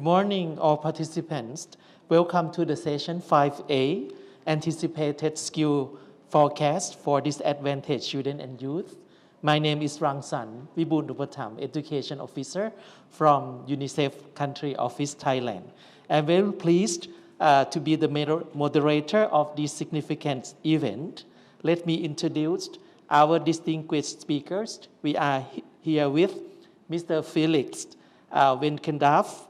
morning, all participants. Welcome to the session 5A, Anticipated Skill Forecast for Disadvantaged Students and Youth. My name is Rangsan Vibundupatham, Education Officer from UNICEF Country Office, Thailand. I'm very pleased to be the moderator of this significant event. Let me introduce our distinguished speakers. We are here with Mr. Felix Wenkendorf,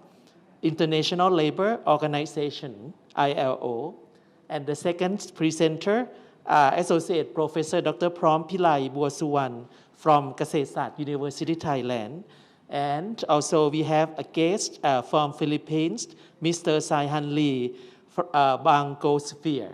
International Labour Organization, ILO. And the second presenter, Associate Professor Dr. Prom Pillai Buasuwan from Kasetsart University, Thailand. And also we have a guest from Philippines, Mr. Saihan Lee, Bangosphere.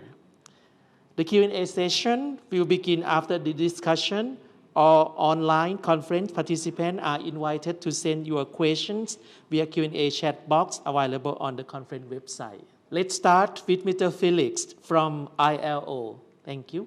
The Q&A session will begin after the discussion. All online conference participants are invited to send your questions via Q&A chat box available on the conference website. Let's start with Mr. Felix from ILO. Thank you.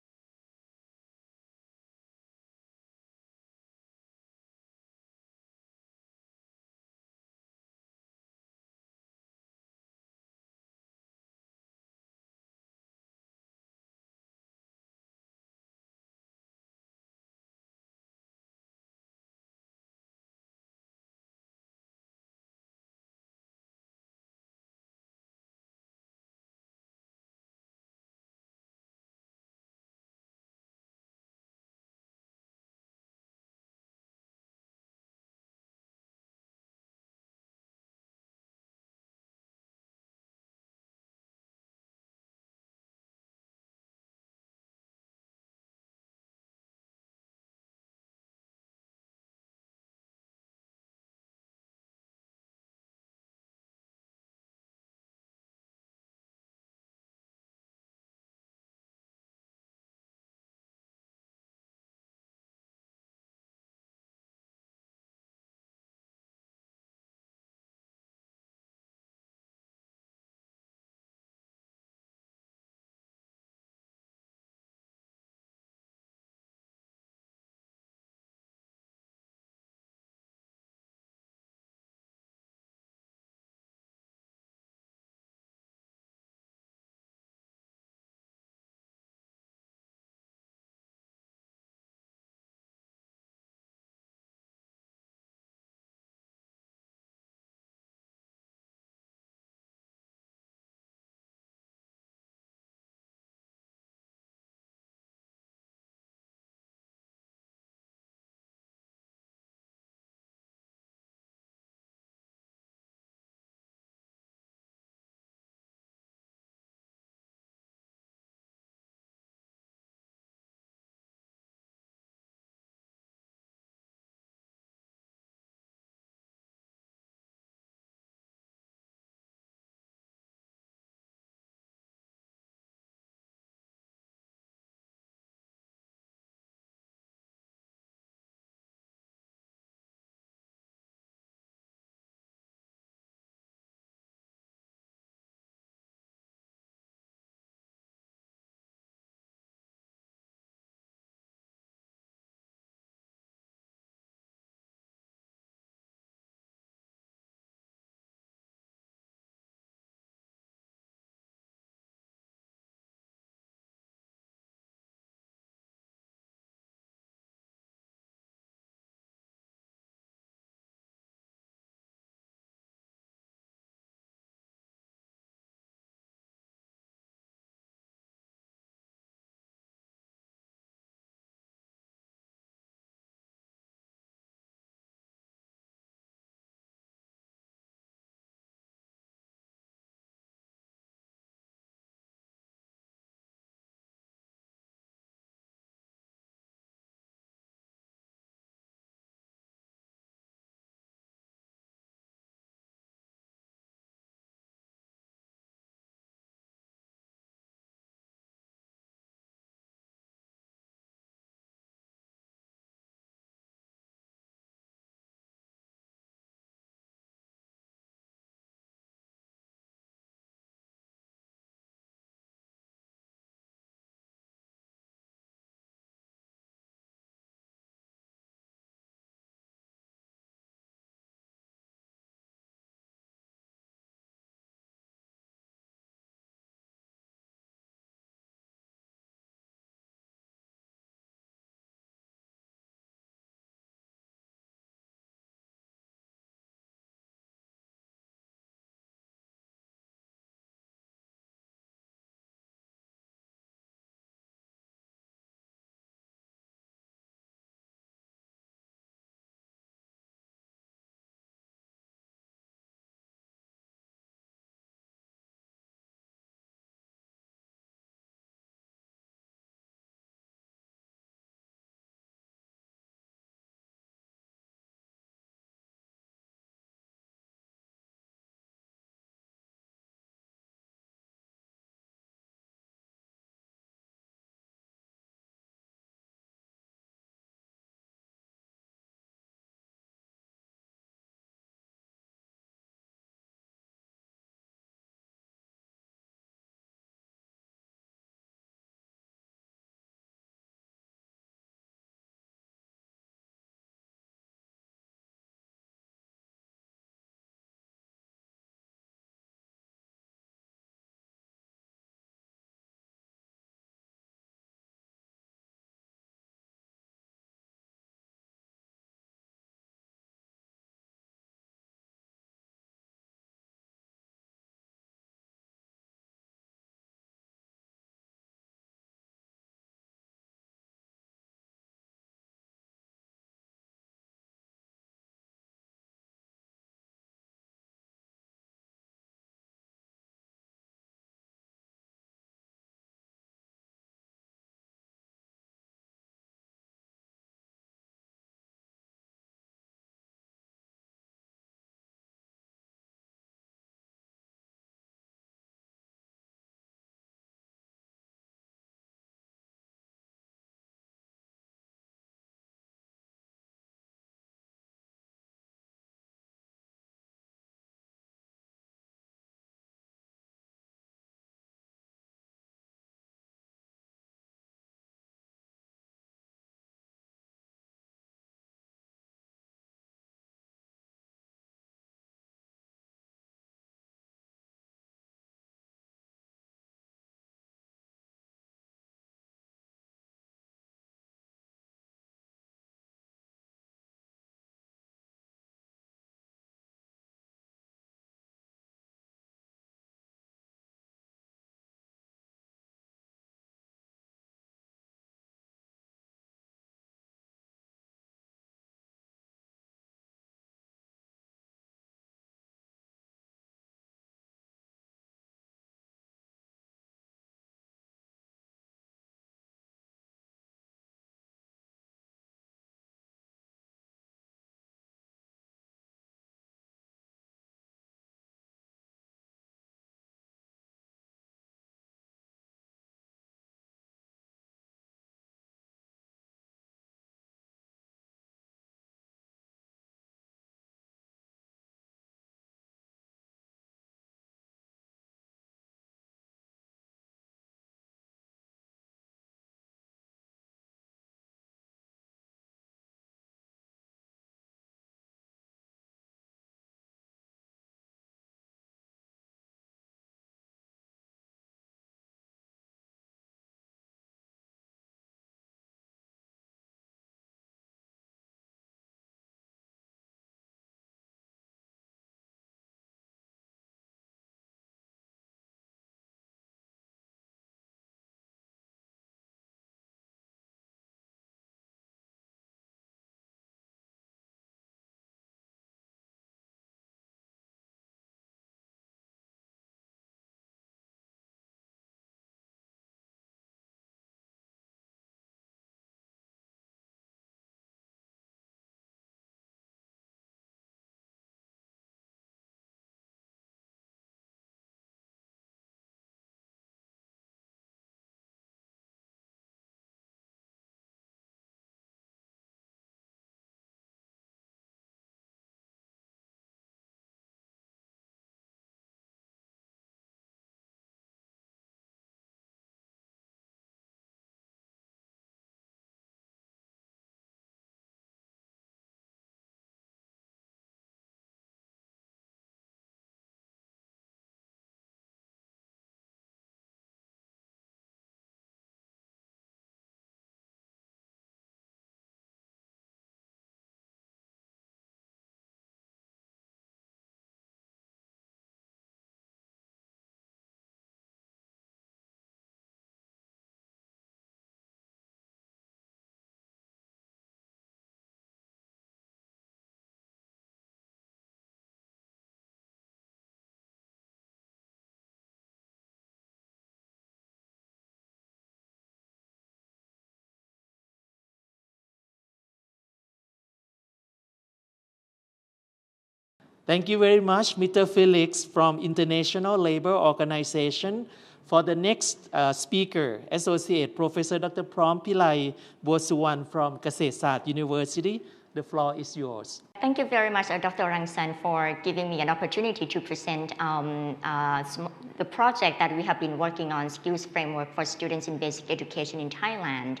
Thank you very much, Mr. Felix from International Labour Organization. For the next speaker, Associate Professor Dr. Prom Pillai Bosuwan from Kasetsart University. The floor is yours. Thank you very much, Dr. Rangsan, for giving me an opportunity to present the project that we have been working on, Skills Framework for Students in Basic Education in Thailand.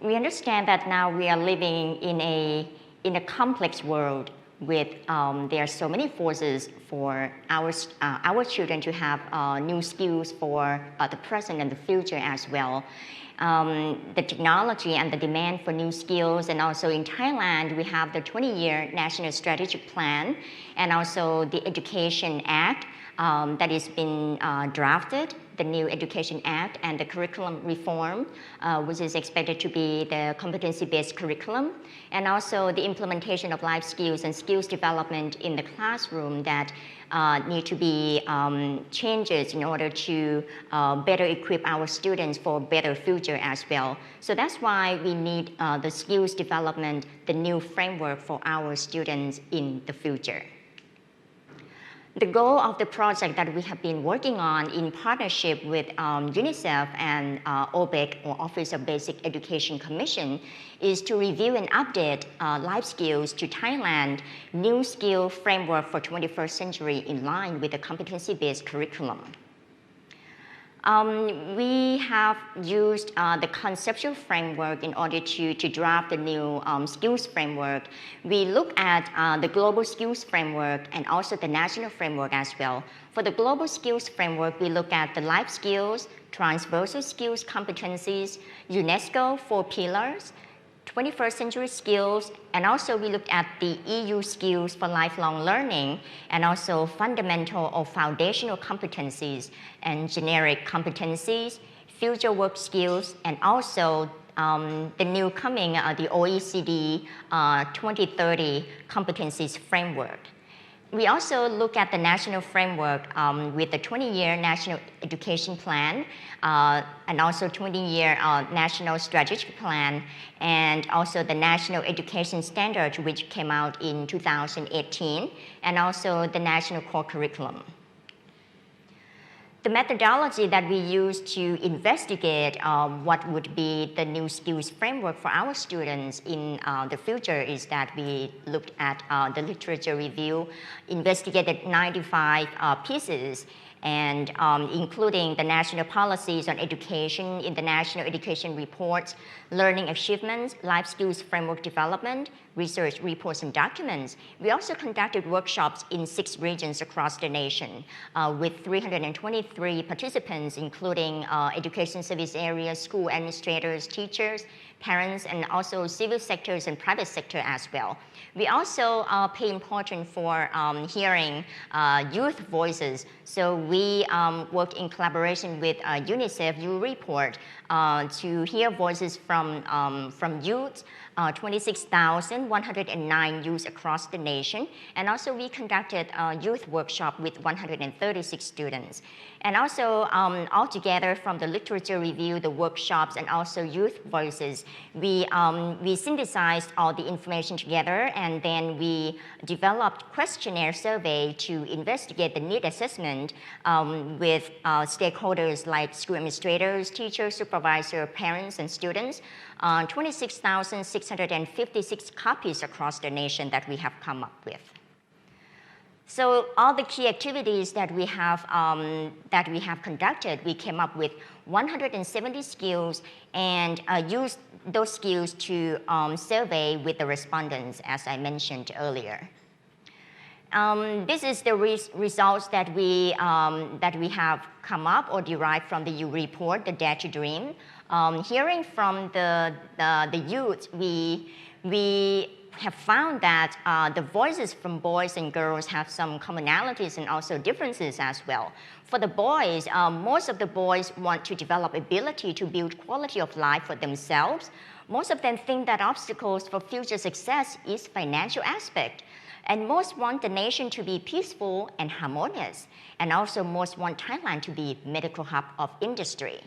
We understand that now we are living in a complex world with there are so many forces for our children to have new skills for the present and the future as well. The technology and the demand for new skills, and also in Thailand we have the 20-year National Strategic Plan and also the Education Act that has been drafted, the new Education Act and the curriculum reform, which is expected to be the competency-based curriculum, and also the implementation of life skills and skills development in the classroom that need to be changes in order to better equip our students for a better future as well. So that's why we need the skills development, the new framework for our students in the future. The goal of the project that we have been working on in partnership with UNICEF and OBEC, or Office of Basic Education Commission, is to review and update life skills to Thailand new skill framework for 21st century in line with the competency-based curriculum. We have used the conceptual framework in order to draft the new skills framework. We look at the global skills framework and also the national framework as well. For the global skills framework, we look at the life skills, transversal skills competencies, UNESCO 4 pillars, 21st century skills, and also we looked at the EU skills for lifelong learning, and also fundamental or foundational competencies and generic competencies, future work skills, and also the new coming, the OECD 2030 competencies framework. We also look at the national framework with the 20-year National Education Plan and also 20-year National Strategic Plan, and also the National Education Standard, which came out in 2018, and also the National Core Curriculum. The methodology that we use to investigate what would be the new skills framework for our students in the future is that we looked at the literature review, investigated 95 pieces, and including the national policies on education in the National Education Reports, learning achievements, life skills framework development, research reports and documents. We also conducted workshops in 6 regions across the nation with 323 participants, including education service areas, school administrators, teachers, parents, and also civil sectors and private sector as well. We also pay importance for hearing youth voices. So we work in collaboration with UNICEF Youth Report to hear voices from youth, 26,109 youths across the nation. And also we conducted a youth workshop with 136 students. And also altogether from the literature review, the workshops, and also youth voices, we synthesized all the information together, and then we developed questionnaire survey to investigate the need assessment with stakeholders like school administrators, teachers, supervisors, parents, and students. 26,656 copies across the nation that we have come up with. So all the key activities that we have conducted, we came up with 170 skills and used those skills to survey with the respondents, as I mentioned earlier. This is the results that we have come up or derived from the U report, the Dare to Dream. Hearing from the youth, we have found that the voices from boys and girls have some commonalities and also differences as well. For the boys, most of the boys want to develop ability to build quality of life for themselves. Most of them think that obstacles for future success is financial aspect. And most want the nation to be peaceful and harmonious. And also most want Thailand to be medical hub of industry.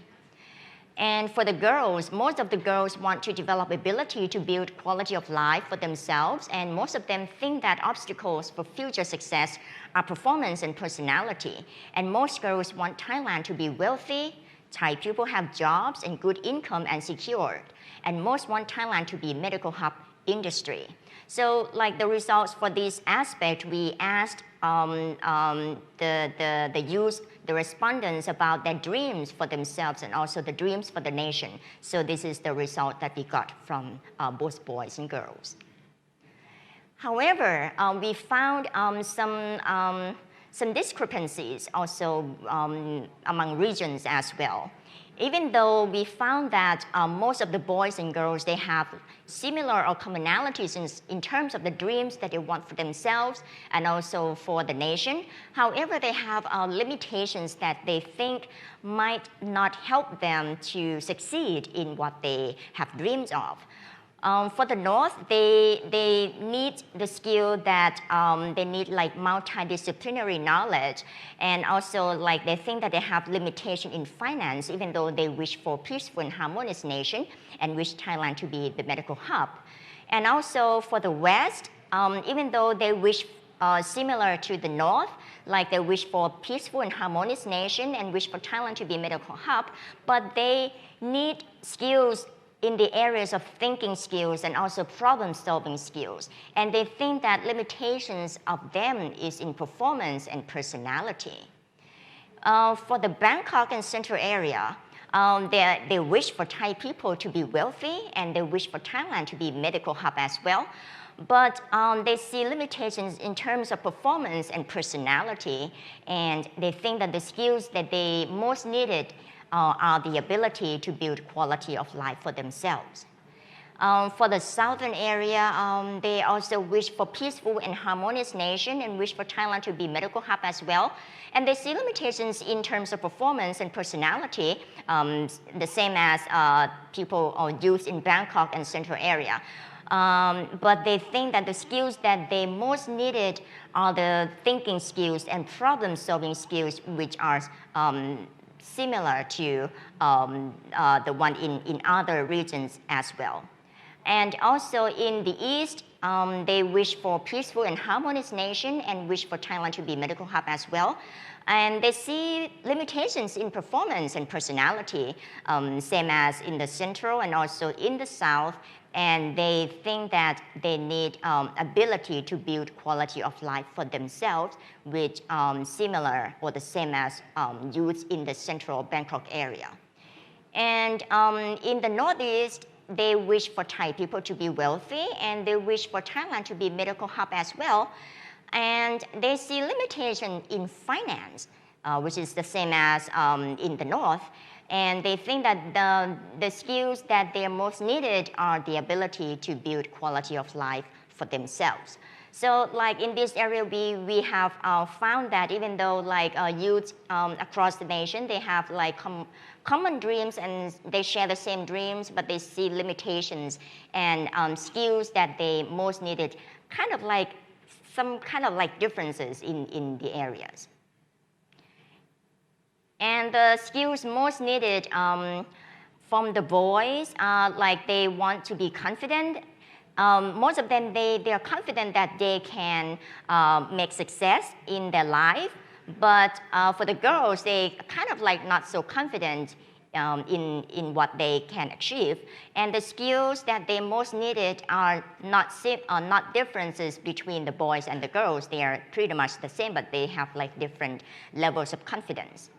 And for the girls, most of the girls want to develop ability to build quality of life for themselves, and most of them think that obstacles for future success are performance and personality. And most girls want Thailand to be wealthy, Thai people have jobs and good income and secured, and most want Thailand to be medical hub industry. So like the results for this aspect, we asked the youth, the respondents about their dreams for themselves and also the dreams for the nation. So this is the result that we got from both boys and girls. However, we found some discrepancies also among regions as well. Even though we found that most of the boys and girls, they have similar or commonalities in terms of the dreams that they want for themselves and also for the nation. However, they have limitations that they think might not help them to succeed in what they have dreams of. For the North, they need the skill that they need like multidisciplinary knowledge, and also like they think that they have limitation in finance, even though they wish for peaceful and harmonious nation and wish Thailand to be the medical hub. And also for the West, even though they wish similar to the North, like they wish for peaceful and harmonious nation and wish for Thailand to be a medical hub, but they need skills in the areas of thinking skills and also problem-solving skills. And they think that limitations of them is in performance and personality. For the Bangkok and Central area, they wish for Thai people to be wealthy, and they wish for Thailand to be medical hub as well. But they see limitations in terms of performance and personality, and they think that the skills that they most needed are the ability to build quality of life for themselves. For the southern area, they also wish for peaceful and harmonious nation and wish for Thailand to be medical hub as well. And they see limitations in terms of performance and personality, the same as people or youth in Bangkok and Central area. But they think that the skills that they most needed are the thinking skills and problem-solving skills, which are similar to the one in other regions as well. And also in the East, they wish for peaceful and harmonious nation and wish for Thailand to be medical hub as well. And they see limitations in performance and personality, same as in the Central and also in the South. And they think that they need ability to build quality of life for themselves, which similar or the same as youth in the Central Bangkok area. And in the Northeast, they wish for Thai people to be wealthy, and they wish for Thailand to be medical hub as well. And they see limitation in finance, which is the same as in the North. And they think that the skills that they are most needed are the ability to build quality of life for themselves. So like in this area, we have found that even though like youth across the nation, they have like common dreams and they share the same dreams, but they see limitations and skills that they most needed, kind of like some kind of like differences in the areas. And the skills most needed from the boys are like they want to be confident. Most of them, they are confident that they can make success in their life. But for the girls, they kind of like not so confident in what they can achieve. And the skills that they most needed are not differences between the boys and the girls. They are pretty much the same, but they have like different levels of confidence.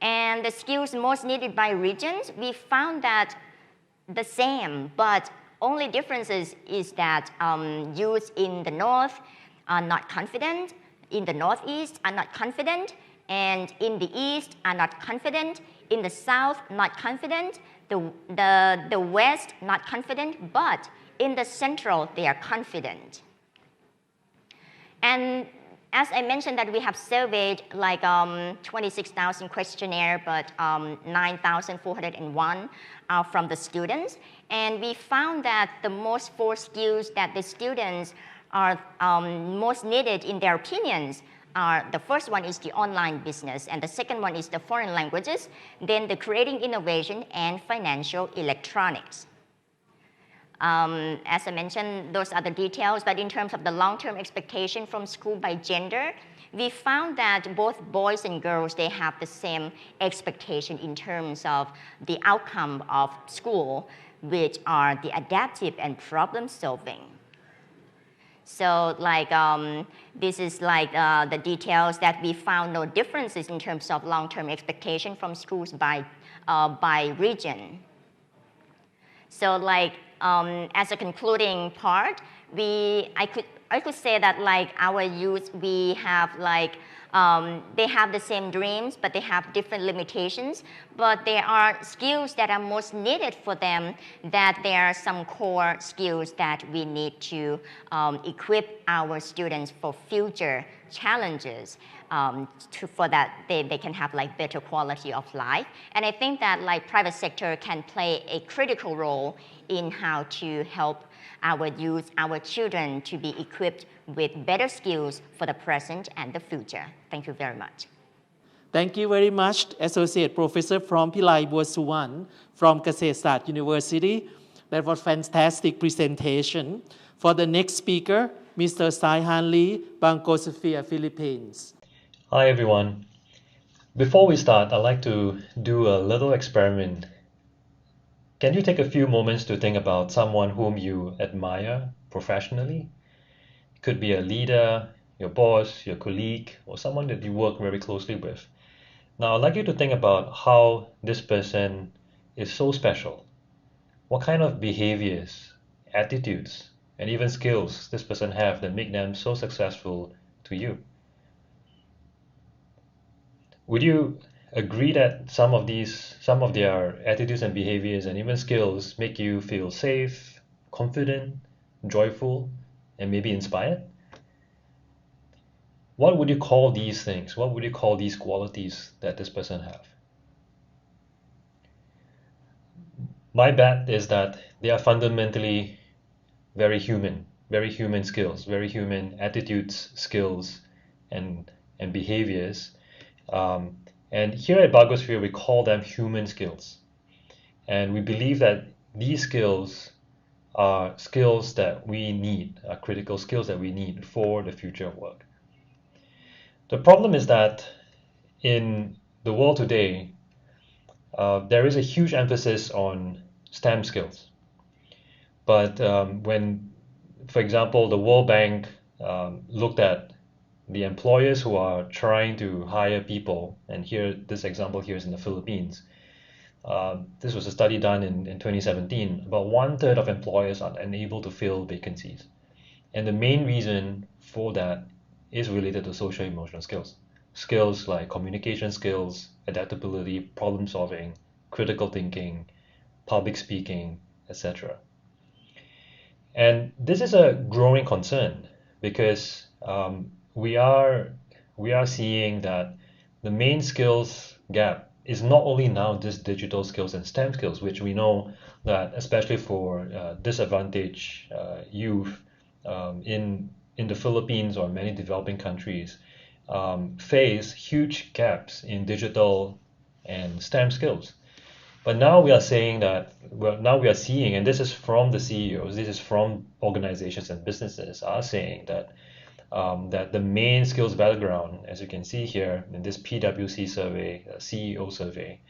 And the skills most needed by regions, we found that the same, but only differences is that youth in the North are not confident, in the Northeast are not confident, and in the East are not confident, in the South not confident, the West not confident, but in the Central they are confident. And as I mentioned that we have surveyed like 26,000 questionnaire, but 9,401 are from the students. And we found that the most 4 skills that the students are most needed in their opinions are, the first one is the online business, and the second one is the foreign languages, then the creating innovation and financial electronics. As I mentioned, those are the details, but in terms of the long-term expectation from school by gender, we found that both boys and girls, they have the same expectation in terms of the outcome of school, which are the adaptive and problem solving. So this is the details that we found no differences in terms of long-term expectation from schools by region. So as a concluding part, I could say that our youth, we have they have the same dreams, but they have different limitations. But there are skills that are most needed for them, that there are some core skills that we need to equip our students for future challenges, for that they can have better quality of life. And I think that private sector can play a critical role in how to help our youth, our children to be equipped with better skills for the present and the future. Thank you very much. Thank you very much, Associate Professor from Pillai Buasuwan from Kasetsart University. That was fantastic presentation. For the next speaker, Mr. Saihan Lee, Bangkok, Philippines. Hi everyone. Before we start, I'd like to do a little experiment. Can you take a few moments to think about someone whom you admire professionally? It could be a leader, your boss, your colleague, or someone that you work very closely with. Now, I'd like you to think about how this person is so special. What kind of behaviors, attitudes, and even skills this person have that make them so successful to you? Would you agree that some of their attitudes and behaviors and even skills make you feel safe, confident, joyful, and maybe inspired? What would you call these things? What would you call these qualities that this person have? My bet is that they are fundamentally very human skills, very human attitudes, skills, and behaviors. And here at Bagosphere, we call them human skills. And we believe that these skills are skills that we need, are critical skills that we need for the future of work. The problem is that in the world today, there is a huge emphasis on STEM skills. But when, for example, the World Bank looked at the employers who are trying to hire people, and here this example here is in the Philippines. This was a study done in 2017. About 1/3 of employers are unable to fill vacancies. And the main reason for that is related to social emotional skills. Skills like communication skills, adaptability, problem solving, critical thinking, public speaking, etc. And this is a growing concern because we are seeing that the main skills gap is not only now just digital skills and STEM skills, which we know that especially for disadvantaged youth in the Philippines or many developing countries face huge gaps in digital and STEM skills. But now we are saying that, now we are seeing, and this is from the CEOs, this is from organizations and businesses, are saying that that the main skills battleground, as you can see here in this PwC survey, CEO survey,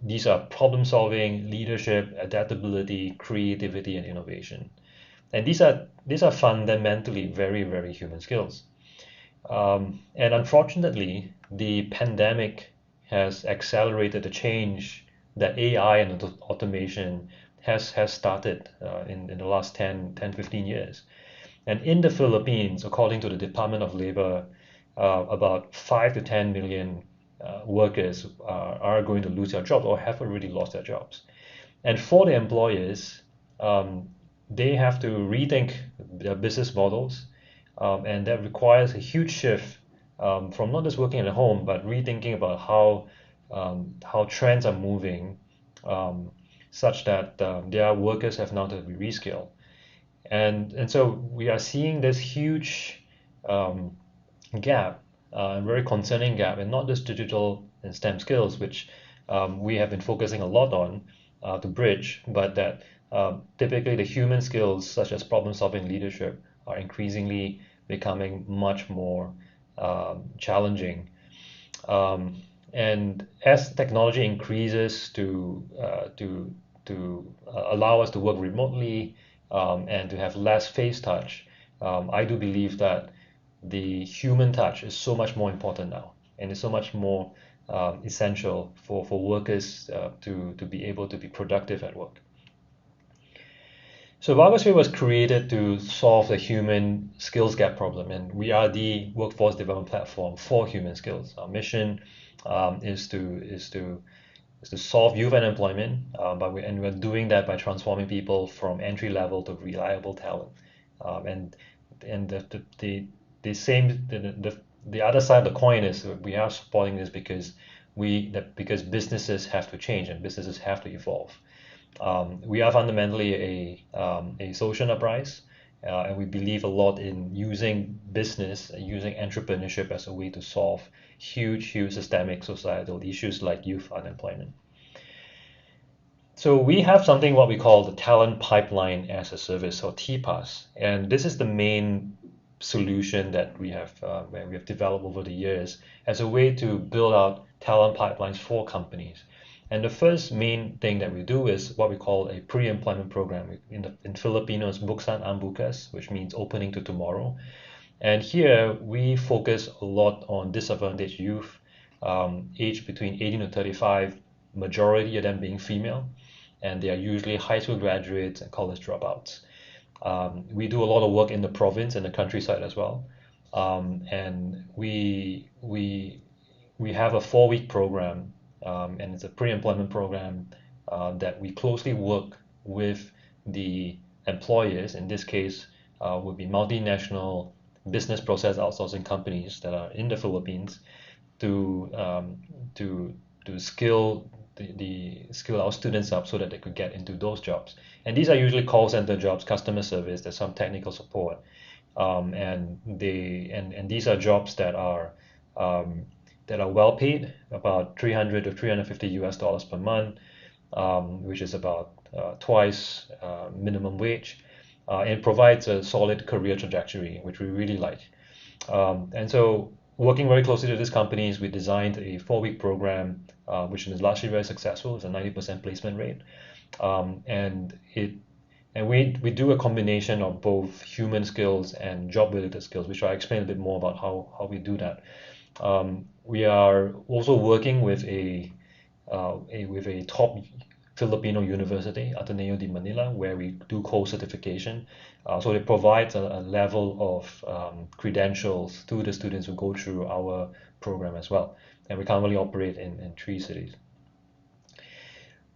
these are problem solving, leadership, adaptability, creativity, and innovation. And these are fundamentally very, very human skills. And unfortunately, the pandemic has accelerated the change that AI and automation has started in the last 10-15 years. And in the Philippines, according to the Department of Labor, about 5 to 10 million workers are going to lose their jobs or have already lost their jobs. And for the employers, they have to rethink their business models, and that requires a huge shift from not just working at home, but rethinking about how trends are moving, such that their workers have now to be reskilled. And so we are seeing this huge gap, a very concerning gap, and not just digital and STEM skills, which we have been focusing a lot on to bridge, but that typically the human skills such as problem solving, leadership are increasingly becoming much more challenging. Um, and as technology increases to allow us to work remotely and to have less face touch, I do believe that the human touch is so much more important now, and it's so much more essential for workers to be able to be productive at work. So Biosphere was created to solve the human skills gap problem, and we are the workforce development platform for human skills. Our mission is to solve youth unemployment, and we're doing that by transforming people from entry level to reliable talent. And the same the other side of the coin is we are supporting this because businesses have to change and businesses have to evolve. We are fundamentally a social enterprise, and we believe a lot in using business, using entrepreneurship as a way to solve huge systemic societal issues like youth unemployment. So we have something what we call the Talent Pipeline as a Service, or TPAS, and this is the main solution that we have developed over the years as a way to build out talent pipelines for companies. And the first main thing that we do is what we call a pre-employment program. In Filipino, it's Buksan ang Bukas, which means opening to tomorrow. And here we focus a lot on disadvantaged youth, aged between 18 to 35, majority of them being female, and they are usually high school graduates and college dropouts. We do a lot of work in the province and the countryside as well, and we have a 4-week program, and it's a pre-employment program that we closely work with the employers. In this case, would be multinational business process outsourcing companies that are in the Philippines to skill skill our students up so that they could get into those jobs. And these are usually call center jobs, customer service. There's some technical support, and these are jobs that are well paid, about 300 to 350 US dollars per month, which is about twice minimum wage, and provides a solid career trajectory, which we really like. And so, working very closely with these companies, we designed a 4-week program, which is largely very successful. It's a 90% placement rate, and we do a combination of both human skills and job-related skills, which I'll explain a bit more about how we do that. We are also working with a top Filipino university, Ateneo de Manila, where we do co-certification. So it provides a level of credentials to the students who go through our program as well. And we currently operate in 3 cities.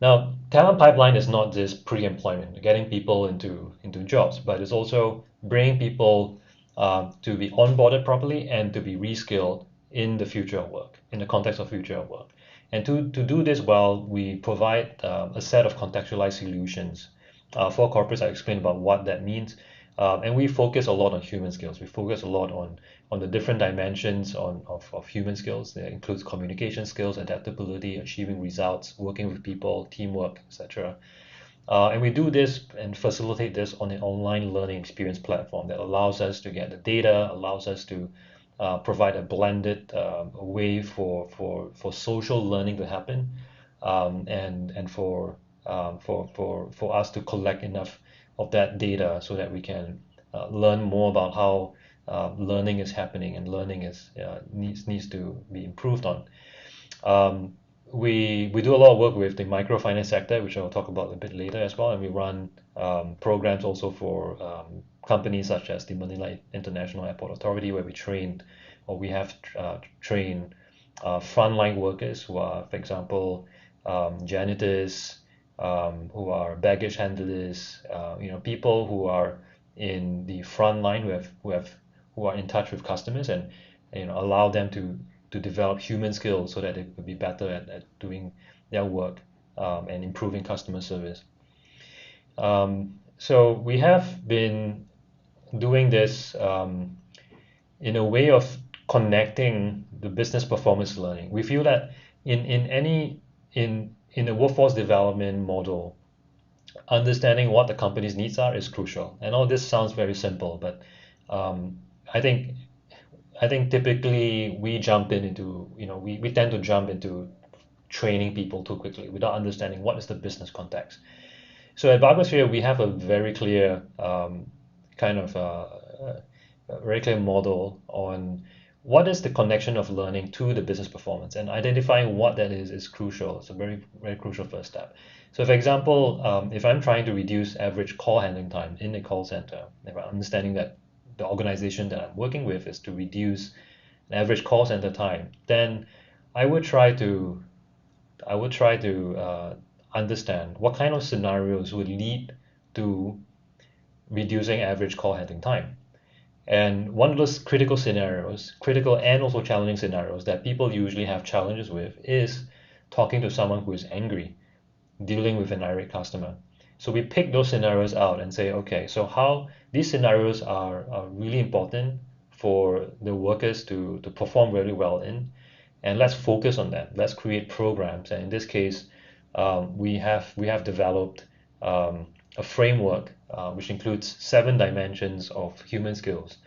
Now, talent pipeline is not just pre-employment, getting people into jobs, but it's also bringing people to be onboarded properly and to be reskilled in the future of work, in the context of future of work. And to do this well, we provide a set of contextualized solutions for corporates. I explained about what that means. And we focus a lot on human skills. We focus a lot on the different dimensions of human skills. That includes communication skills, adaptability, achieving results, working with people, teamwork, etc. And we do this and facilitate this on an online learning experience platform that allows us to get the data, allows us to provide a blended way for social learning to happen, and for us to collect enough of that data so that we can learn more about how learning is happening and learning needs to be improved on. We do a lot of work with the microfinance sector, which I'll talk about a bit later as well, and we run programs also for companies such as the Manila International Airport Authority, where we have trained frontline workers who are, for example, janitors, who are baggage handlers, people who are in the front line who are in touch with customers, and allow them to develop human skills so that they could be better at doing their work, and improving customer service. So we have been doing this in a way of connecting the business performance learning. We feel that in a workforce development model, understanding what the company's needs are is crucial. And all this sounds very simple, but um, I think typically we jump into, we tend to jump into training people too quickly without understanding what is the business context. So at Barbosphere, we have a very clear kind of a very clear model on what is the connection of learning to the business performance, and identifying what that is crucial. It's a very, very crucial first step. So for example, if I'm trying to reduce average call handling time in a call center, if I'm understanding that the organization that I'm working with is to reduce an average call center time, then I would try to understand what kind of scenarios would lead to reducing average call handling time. And one of those critical scenarios, critical and also challenging scenarios that people usually have challenges with, is talking to someone who is angry, dealing with an irate customer. So we pick those scenarios out and say, okay, so how these scenarios are really important for the workers to perform really well in, and let's focus on that. Let's create programs. And in this case, we have developed a framework which includes 7 dimensions of human skills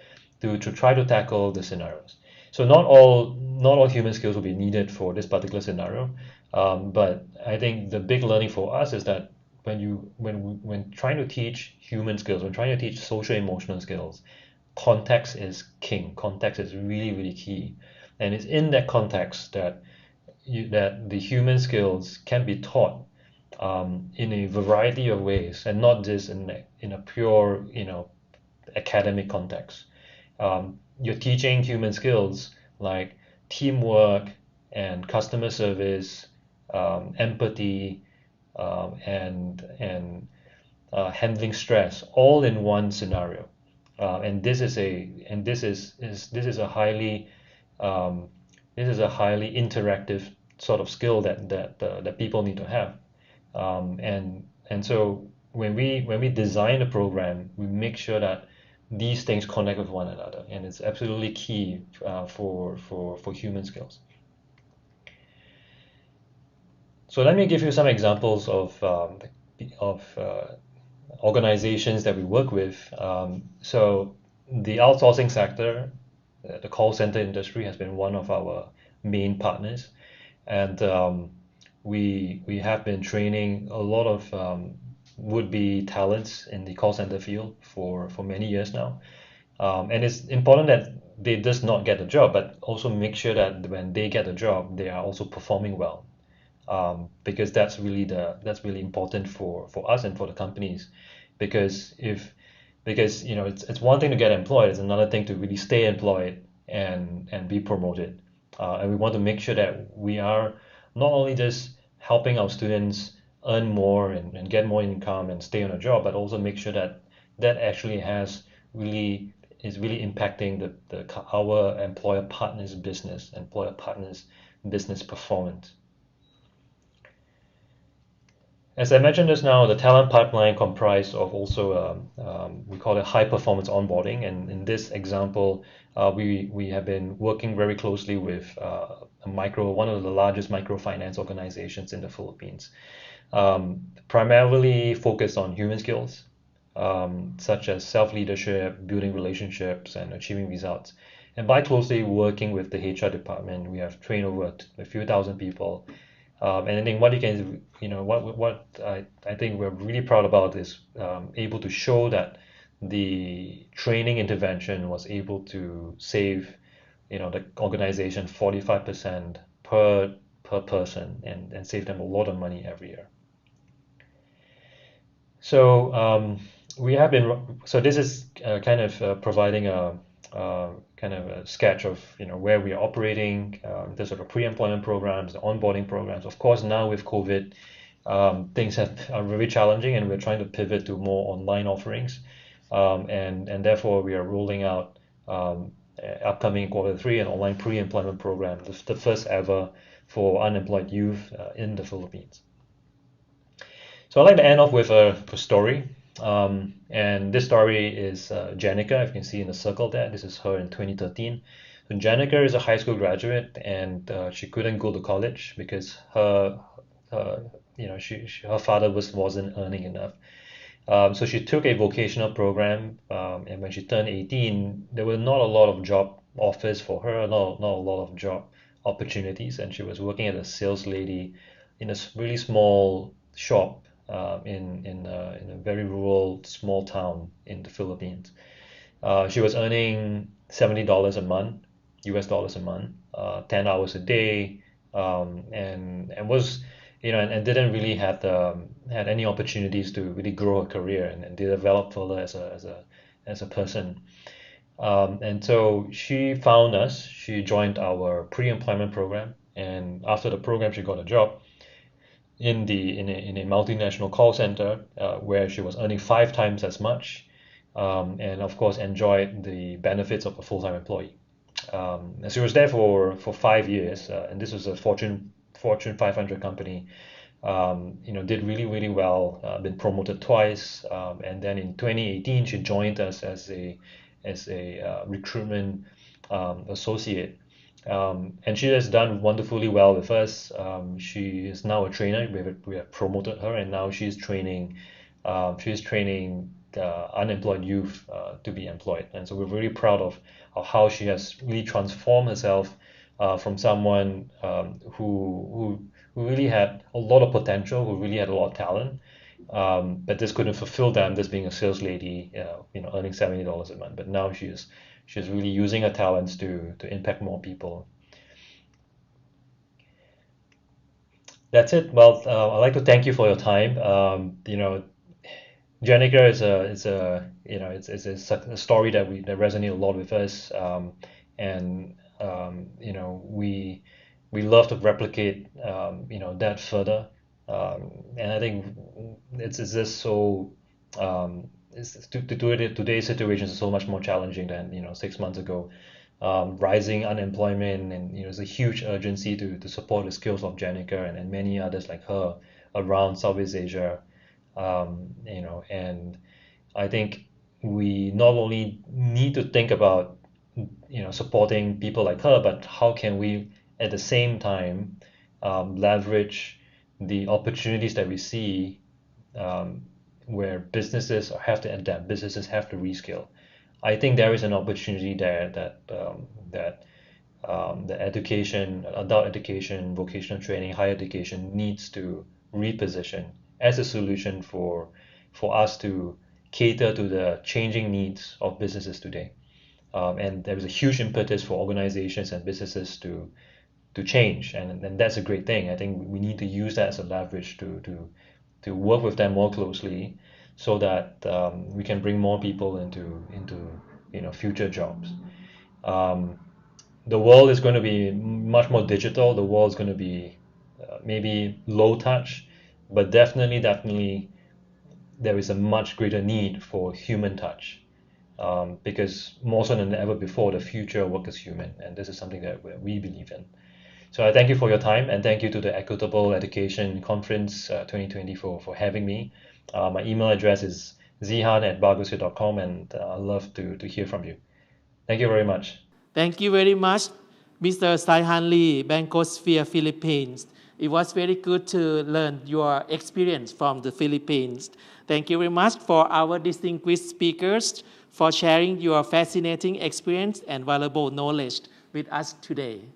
to try to tackle the scenarios. So not all human skills will be needed for this particular scenario, but I think the big learning for us is that when trying to teach human skills, when trying to teach social emotional skills, context is king. Context is really, really key, and it's in that context that the human skills can be taught in a variety of ways, and not just in a pure, academic context. You're teaching human skills like teamwork and customer service, empathy, and handling stress, all in one scenario. And this is a highly interactive sort of skill that people need to have. And so when we design a program, we make sure that these things connect with one another, and it's absolutely key for human skills. So let me give you some examples of organizations that we work with. So the outsourcing sector, the call center industry, has been one of our main partners, and we have been training a lot of would-be talents in the call center field for many years now. And it's important that they just not get a job, but also make sure that when they get a job, they are also performing well. Because that's really important for us and for the companies, because it's one thing to get employed, it's another thing to really stay employed and be promoted. And we want to make sure that we are not only just helping our students earn more and get more income and stay on a job, but also make sure that actually is really impacting our employer partners' business performance. As I mentioned just now, the talent pipeline comprised of also we call it high performance onboarding, and in this example, we have been working very closely with one of the largest microfinance organizations in the Philippines, primarily focused on human skills, such as self-leadership, building relationships, and achieving results. And by closely working with the HR department, we have trained over a few thousand people. And I think what I think we're really proud about is able to show that the training intervention was able to save, the organization 45% per person, and save them a lot of money every year. So this is kind of providing a kind of a sketch of where we are operating, the sort of pre-employment programs, the onboarding programs. Of course, now with COVID, things are very challenging, and we're trying to pivot to more online offerings, and therefore we are rolling out upcoming Q3 an online pre-employment program, the first ever for unemployed youth in the Philippines. So I'd like to end off with a story. And this story is Janica, if you can see in the circle there. This is her in 2013. So Janica is a high school graduate, and she couldn't go to college because her her father wasn't earning enough. So she took a vocational program, and when she turned 18, there were not a lot of job offers for her, not a lot of job opportunities, and she was working as a sales lady in a really small shop in a very rural small town in the Philippines. She was earning $70 a month, US dollars a month, 10 hours a day, and was and didn't really had any opportunities to really grow her career and develop further as a person. And so she found us. She joined our pre-employment program, and after the program, she got a job in a multinational call center where she was earning 5 times as much, and of course enjoyed the benefits of a full-time employee. And she was there for 5 years, and this was a Fortune 500 company. Did really well, been promoted twice, and then in 2018 she joined us as a recruitment associate. And she has done wonderfully well with us. She is now a trainer. We have promoted her, and now she's training unemployed youth to be employed. And so we're very proud of how she has really transformed herself from someone who really had a lot of potential, who really had a lot of talent, but this couldn't fulfill them, this being a sales lady, earning $70 a month. But now she's really using her talents to impact more people. That's it. Well, I'd like to thank you for your time. Jenica is a story that resonate a lot with us, and we love to replicate that further, and I think it's just so to do it. Today's situation is so much more challenging than 6 months ago. Rising unemployment, and there's a huge urgency to support the skills of Jenica and many others like her around Southeast Asia. And I think we not only need to think about supporting people like her, but how can we at the same time leverage the opportunities that we see, where businesses have to adapt, businesses have to rescale. I think there is an opportunity there that education, adult education, vocational training, higher education needs to reposition as a solution for us to cater to the changing needs of businesses today. And there is a huge impetus for organizations and businesses to change, and that's a great thing. I think we need to use that as a leverage to work with them more closely, so that we can bring more people into future jobs. The world is going to be much more digital. The world is going to be maybe low touch, but definitely there is a much greater need for human touch, because more so than ever before, the future of work is human, and this is something that we believe in. So I thank you for your time, and thank you to the Equitable Education Conference 2020 for having me. My email address is zihan@bargosia.com, and I'd love to hear from you. Thank you very much. Thank you very much, Mr. Saihan Lee, Bankosphere, Philippines. It was very good to learn your experience from the Philippines. Thank you very much for our distinguished speakers for sharing your fascinating experience and valuable knowledge with us today.